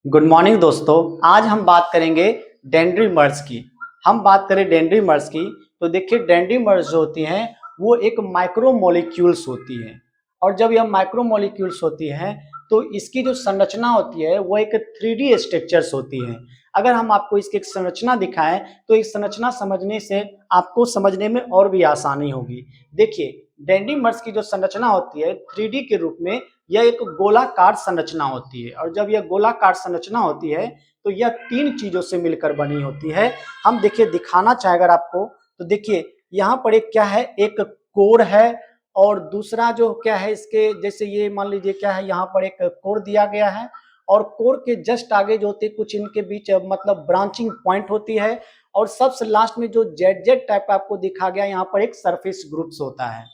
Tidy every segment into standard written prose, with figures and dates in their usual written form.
Good morning दोस्तों। आज हम बात करेंगे डेंड्रीमर्स की। हम बात करें डेंड्रीमर्स की तो देखिए डेंड्रीमर्स जो होती हैं वो एक माइक्रोमोलिक्यूल्स होती हैं। और जब यह माइक्रोमोलिक्यूल्स होती हैं तो इसकी जो संरचना होती है वो एक 3D स्ट्रक्चर्स होती है। अगर हम आपको इसकी एक संरचना दिखाएं तो इस संरचना समझने से आपको समझने में और भी आसानी होगी। देखिए डेंड्रीमर्स की जो संरचना होती है 3D के रूप में यह एक गोलाकार संरचना होती है। और जब यह गोलाकार संरचना होती है तो यह तीन चीजों से मिलकर बनी होती है। हम देखिए दिखाना चाहे अगर आपको तो देखिए यहाँ पर एक क्या है, एक कोर है। और दूसरा जो क्या है इसके जैसे ये मान लीजिए क्या है, यहाँ पर एक कोर दिया गया है। और कोर के जस्ट आगे जो होती है कुछ इनके बीच मतलब ब्रांचिंग पॉइंट होती है। और सबसे लास्ट में जो जेड जेड टाइप का आपको दिखा गया यहाँ पर एक सरफेस ग्रुप्स होता है।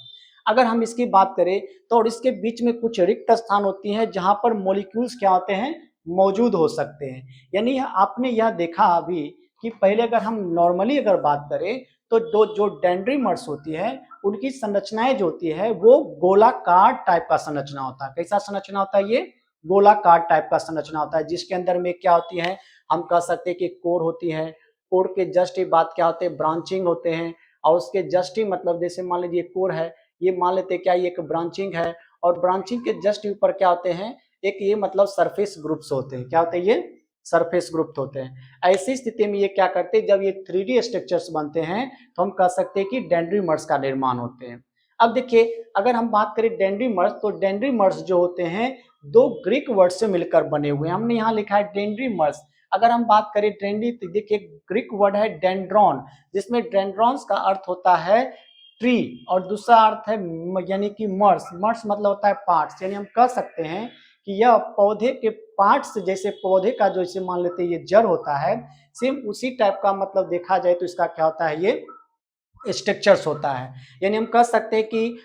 अगर हम इसकी बात करें तो और इसके बीच में कुछ रिक्त स्थान होती हैं जहां पर मॉलिक्यूल्स क्या होते हैं, मौजूद हो सकते हैं। यानी आपने यह देखा अभी कि पहले अगर हम नॉर्मली अगर बात करें तो जो डेंड्रीमर्स होती है उनकी संरचनाएं जो होती है वो गोलाकार टाइप का संरचना होता है। कैसा संरचना होता है ये? गोलाकार टाइप का संरचना होता है जिसके अंदर में क्या होती है, हम कह सकते हैं कि कोर होती है। कोर के जस्ट ही बात क्या होते हैं, ब्रांचिंग होते हैं। और उसके जस्ट ही मतलब जैसे मान लीजिए कोर है, ये मान लेते क्या ये एक ब्रांचिंग है। और ब्रांचिंग के जस्ट ऊपर क्या होते हैं, एक ये मतलब सरफेस ग्रुप्स होते हैं। क्या होते हैं ये? सरफेस ग्रुप होते हैं। ऐसी स्थिति में ये क्या करते हैं, जब ये 3D स्ट्रक्चर्स बनते हैं तो हम कह सकते हैं कि डेंड्रीमर्स का निर्माण होते हैं। अब देखिए अगर हम बात करें डेंड्रीमर्स तो डेंड्रीमर्स जो होते हैं दो ग्रीक वर्ड से मिलकर बने हुए हैं। हमने यहाँ लिखा है डेंड्रीमर्स। अगर हम बात करें डेंड्री तो देखिए ग्रीक वर्ड है डेंड्रॉन, जिसमें डेंड्रॉन्स का अर्थ होता है ट्री। और दूसरा अर्थ है यानी कि मर्स। मर्स मतलब होता है पार्ट्स। यानी हम कह सकते हैं कि यह पौधे के पार्ट्स, जैसे पौधे का जो इसे मान लेते हैं ये जड़ होता है, सेम उसी टाइप का मतलब देखा जाए तो इसका क्या होता है, ये स्ट्रक्चर्स होता है। यानी हम कह सकते हैं कि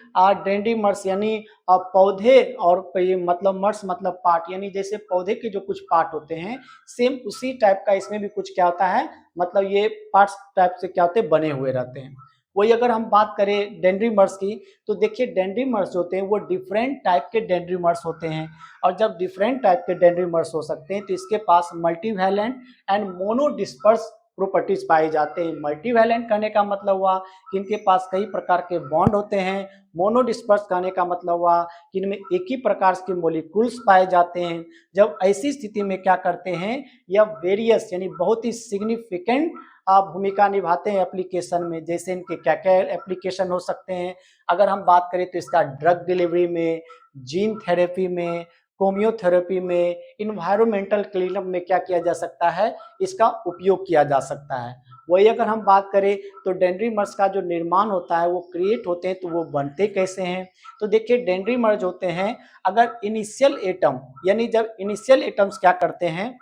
डेंड्रीमर्स यानी पौधे और ये मतलब मर्स मतलब पार्ट, यानी जैसे पौधे के जो कुछ पार्ट होते हैं सेम उसी टाइप का इसमें भी कुछ क्या होता है, मतलब ये पार्ट्स टाइप से क्या होते हैं, बने हुए रहते हैं। वही अगर हम बात करें डेंड्रीमर्स की तो देखिए डेंड्रीमर्स जो होते हैं वो डिफरेंट टाइप के डेंड्रीमर्स होते हैं। और जब डिफरेंट टाइप के डेंड्रीमर्स हो सकते हैं तो इसके पास मल्टीवैलेंट एंड मोनोडिस्पर्स प्रॉपर्टीज पाए जाते हैं। मल्टीवैलेंट कहने का मतलब हुआ कि इनके पास कई प्रकार के बॉन्ड होते हैं। मोनोडिस्पर्स कहने का मतलब हुआ कि इनमें एक ही प्रकार के मॉलिक्यूल्स पाए जाते हैं। जब ऐसी स्थिति में क्या करते हैं, यह वेरियस यानी बहुत ही सिग्निफिकेंट भूमिका निभाते हैं एप्लीकेशन में। जैसे इनके क्या क्या एप्लीकेशन हो सकते हैं, अगर हम बात करें तो इसका ड्रग डिलीवरी में, जीन थेरेपी में, होम्योथेरेपी में, इन्वायरमेंटल क्लीनअप में क्या किया जा सकता है, इसका उपयोग किया जा सकता है। वही अगर हम बात करें तो डेंड्रीमर्स का जो निर्माण होता है वो क्रिएट होते हैं तो वो बनते कैसे हैं, तो देखिए डेंड्रीमर्स होते हैं अगर इनिशियल एटम यानी जब इनिशियल एटम्स क्या करते हैं,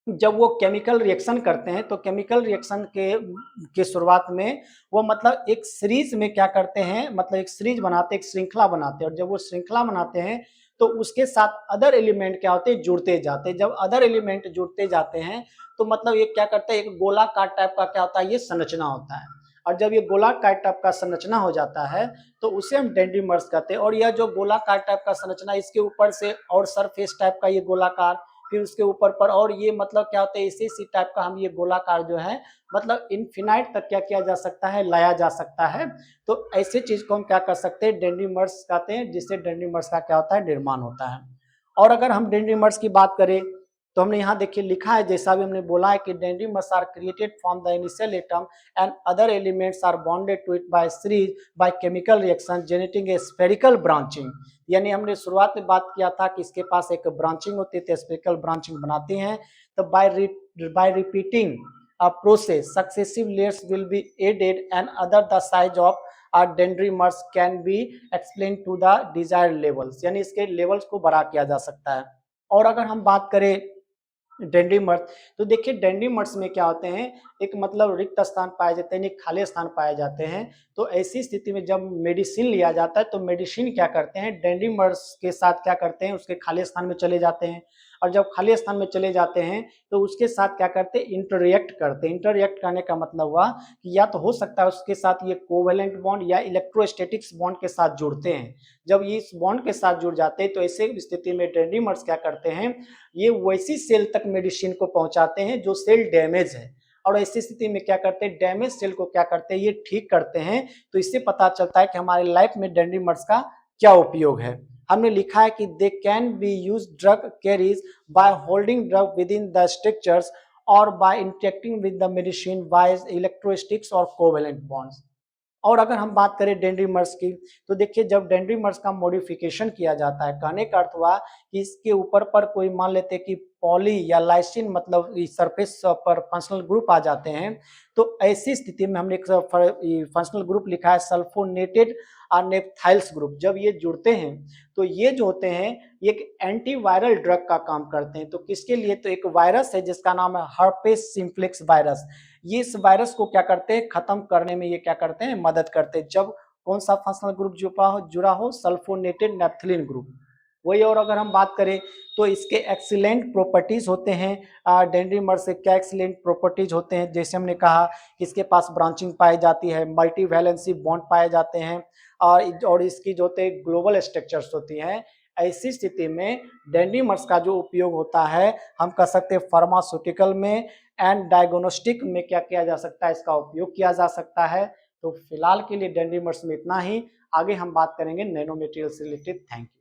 जब वो केमिकल रिएक्शन करते हैं तो केमिकल रिएक्शन के शुरुआत में वो मतलब एक सीरीज में क्या करते हैं, मतलब एक सीरीज बनाते हैं, एक श्रृंखला बनाते हैं। और जब वो श्रृंखला बनाते हैं तो उसके साथ अदर एलिमेंट क्या होते हैं, जुड़ते जाते हैं। जब अदर एलिमेंट जुड़ते जाते हैं तो मतलब ये क्या करते हैं, एक गोलाकार टाइप का क्या होता है, ये संरचना होता है। और जब ये गोलाकार टाइप का संरचना हो जाता है तो उसे हम डेंड्रीमर्स कहते हैं। और यह जो गोलाकार टाइप का संरचना, इसके ऊपर से और सरफेस टाइप का ये गोलाकार, फिर उसके ऊपर पर और ये मतलब क्या होता है, इसी टाइप का हम ये गोलाकार जो है मतलब इनफिनाइट तक क्या किया जा सकता है, लाया जा सकता है। तो ऐसे चीज को हम क्या कर सकते हैं, डेंड्रीमर्स कहते हैं, जिससे डेंड्रीमर्स का क्या होता है, निर्माण होता है। और अगर हम डेंड्रीमर्स की बात करें तो हमने यहाँ देखिए लिखा है, जैसा भी हमने बोला है कि dendrimers are created from the initial atom and other elements are bonded to it by series by chemical reaction generating a spherical branching. यानी हमने शुरुआत में बात किया था कि इसके पास एक ब्रांचिंग होती है, स्फेरिकल ब्रांचिंग बनाती हैं। तो bye repeating a process successive layers will be added and other the size of a dendrimers can be explained to the desired levels। यानी इसके लेवल्स को बड़ा किया जा सकता है। और अगर हम बात करें डेंड्रीमर्स तो देखिए डेंड्रीमर्स में क्या होते हैं, एक मतलब रिक्त स्थान पाए जाते हैं, एक खाली स्थान पाए जाते हैं। तो ऐसी स्थिति में जब मेडिसिन लिया जाता है तो मेडिसिन क्या करते हैं, डेंड्रीमर्स के साथ क्या करते हैं, उसके खाली स्थान में चले जाते हैं। और जब खाली स्थान में चले जाते हैं तो उसके साथ क्या करते हैं, इंटररिएक्ट करते हैं। इंटररिएक्ट करने का मतलब हुआ कि या तो हो सकता है उसके साथ ये कोवेलेंट बॉन्ड या इलेक्ट्रोस्टैटिक्स बॉन्ड के साथ जुड़ते हैं। जब ये इस बॉन्ड के साथ जुड़ जाते हैं तो ऐसे स्थिति में डेंड्रीमर्स क्या करते हैं, ये वैसी सेल तक मेडिसिन को पहुंचाते हैं जो सेल डैमेज है, और ऐसी स्थिति में क्या करते हैं, डैमेज सेल को क्या करते हैं, ये ठीक करते हैं। तो इससे पता चलता है कि हमारी लाइफ में डेंड्रीमर्स का क्या उपयोग है। हमने लिखा है कि they can be use drug carries by holding drug with in the structures और by interacting with the medicine by electrostatics और कोवेलेंट बॉन्ड्स। और अगर हम बात करें डेंड्रीमर्स की, तो देखिए जब डेंड्रीमर्स का मॉडिफिकेशन किया जाता है, कहने का अर्थ हुआ कि इसके ऊपर पर कोई मान लेते कि पॉली या लाइसिन मतलब सरफेस पर फंक्शनल ग्रुप आ जाते हैं, तो ऐसी स्थिति में हमने एक फंक्शनल ग्रुप लिखा है सल्फोनेटेड नेप्थाइल्स ग्रुप। जब ये जुड़ते हैं तो ये जो होते हैं ये एक एंटीवायरल ड्रग का काम करते हैं। तो किसके लिए, तो एक वायरस है जिसका नाम है हर्पेस सिम्प्लेक्स वायरस। ये इस वायरस को क्या करते हैं, खत्म करने में ये क्या करते हैं, मदद करते हैं। जब कौन सा फंक्शनल ग्रुप जुड़ा हो, सल्फोनेटेड नेप्थलीन ग्रुप वही। और अगर हम बात करें तो इसके एक्सीलेंट प्रॉपर्टीज होते हैं। डेंड्रीमर्स से क्या एक्सीलेंट प्रॉपर्टीज होते हैं, जैसे हमने कहा कि इसके पास ब्रांचिंग पाई जाती है, मल्टी वैलेंसी बॉन्ड पाए जाते हैं, और इसकी जो होते हैं ग्लोबल स्ट्रक्चर्स होती हैं। ऐसी स्थिति में डेंड्रीमर्स का जो उपयोग होता है, हम कह सकते हैं फार्मास्यूटिकल में एंड डायग्नोस्टिक में क्या किया जा सकता है, इसका उपयोग किया जा सकता है। तो फिलहाल के लिए डेंड्रीमर्स में इतना ही। आगे हम बात करेंगे नैनो मटेरियल से रिलेटेड। Thank you.